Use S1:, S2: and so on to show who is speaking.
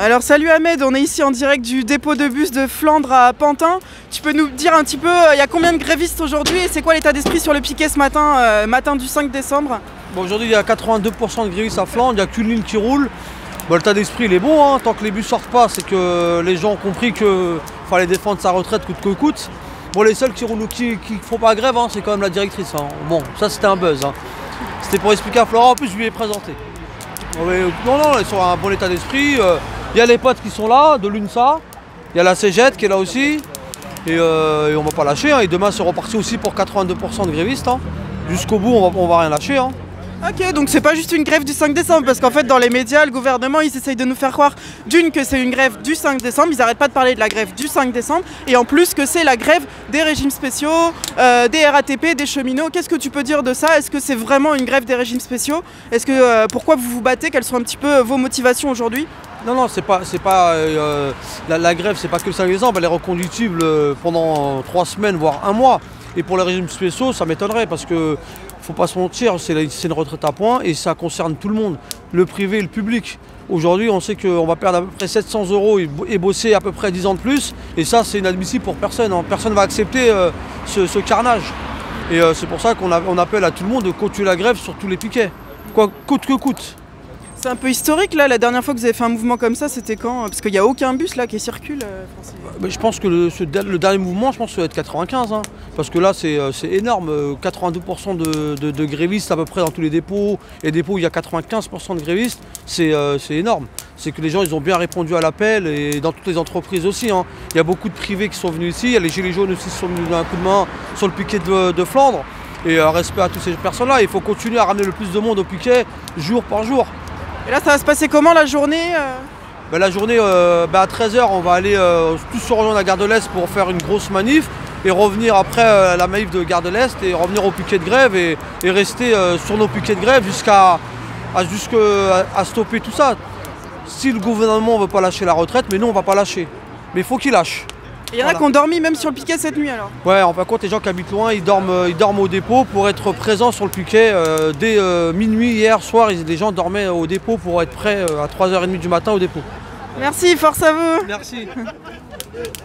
S1: Alors salut Ahmed, on est ici en direct du dépôt de bus de Flandre à Pantin. Tu peux nous dire un petit peu, il y a combien de grévistes aujourd'hui et c'est quoi l'état d'esprit sur le piquet ce matin, matin du 5 décembre?
S2: Bon, aujourd'hui il y a 82% de grévistes à Flandre, il n'y a qu'une ligne qui roule. Bon, l'état d'esprit il est bon, hein. Tant que les bus sortent pas, c'est que les gens ont compris qu'il fallait défendre sa retraite coûte que coûte. Bon, les seuls qui font pas grève, hein, c'est quand même la directrice. Hein. Bon, ça c'était un buzz. Hein. C'était pour expliquer à Florent, en plus je lui ai présenté. Non, ils sont à un bon état d'esprit. Il y a les potes qui sont là, de l'UNSA. Il y a la CGT qui est là aussi. Et on va pas lâcher. Hein. Et demain c'est reparti aussi pour 82% de grévistes. Hein. Jusqu'au bout, on va rien lâcher. Hein.
S1: Ok, donc c'est pas juste une grève du 5 décembre, parce qu'en fait dans les médias, le gouvernement ils essayent de nous faire croire d'une que c'est une grève du 5 décembre, ils arrêtent pas de parler de la grève du 5 décembre, et en plus que c'est la grève des régimes spéciaux, des RATP, des cheminots. Qu'est-ce que tu peux dire de ça? Est-ce que c'est vraiment une grève des régimes spéciaux? Est-ce que pourquoi vous vous battez? Quelles sont un petit peu vos motivations aujourd'hui?
S2: Non, c'est pas la grève, c'est pas que le 5 décembre, elle est reconductible pendant 3 semaines, voire 1 mois. Et pour les régimes spéciaux, ça m'étonnerait parce que faut pas se mentir, c'est une retraite à points et ça concerne tout le monde, le privé et le public. Aujourd'hui, on sait qu'on va perdre à peu près 700 € et bosser à peu près 10 ans de plus. Et ça, c'est inadmissible pour personne. Hein. Personne ne va accepter ce carnage. Et c'est pour ça qu'on appelle à tout le monde de continuer la grève sur tous les piquets, quoi, coûte que coûte.
S1: C'est un peu historique là, la dernière fois que vous avez fait un mouvement comme ça, c'était quand? Parce qu'il n'y a aucun bus là qui circule.
S2: Je pense que le dernier mouvement, je pense que ça va être 95. Hein, parce que là, c'est énorme. 82% de grévistes à peu près dans tous les dépôts. Les dépôts où il y a 95% de grévistes, c'est énorme. C'est que les gens ils ont bien répondu à l'appel et dans toutes les entreprises aussi. Hein. Il y a beaucoup de privés qui sont venus ici. Il y a les Gilets jaunes aussi qui sont venus d'un coup de main sur le piquet de Flandre. Et respect à toutes ces personnes-là. Il faut continuer à ramener le plus de monde au piquet jour par jour.
S1: Et là, ça va se passer comment la journée?
S2: La journée, à 13 h, on va aller tous se rejoindre à Gare de l'Est pour faire une grosse manif et revenir après la manif de Gare de l'Est et revenir au piquet de grève et rester sur nos piquets de grève jusqu'à stopper tout ça. Si le gouvernement ne veut pas lâcher la retraite, mais nous on ne va pas lâcher. Mais il faut qu'il lâche.
S1: Il y en a qui ont dormi même sur le piquet cette nuit alors?
S2: Ouais, en fin de compte, les gens qui habitent loin, ils dorment au dépôt pour être présents sur le piquet. Dès minuit hier soir, les gens dormaient au dépôt pour être prêts à 3 h 30 du matin au dépôt.
S1: Merci, force à vous.
S2: Merci.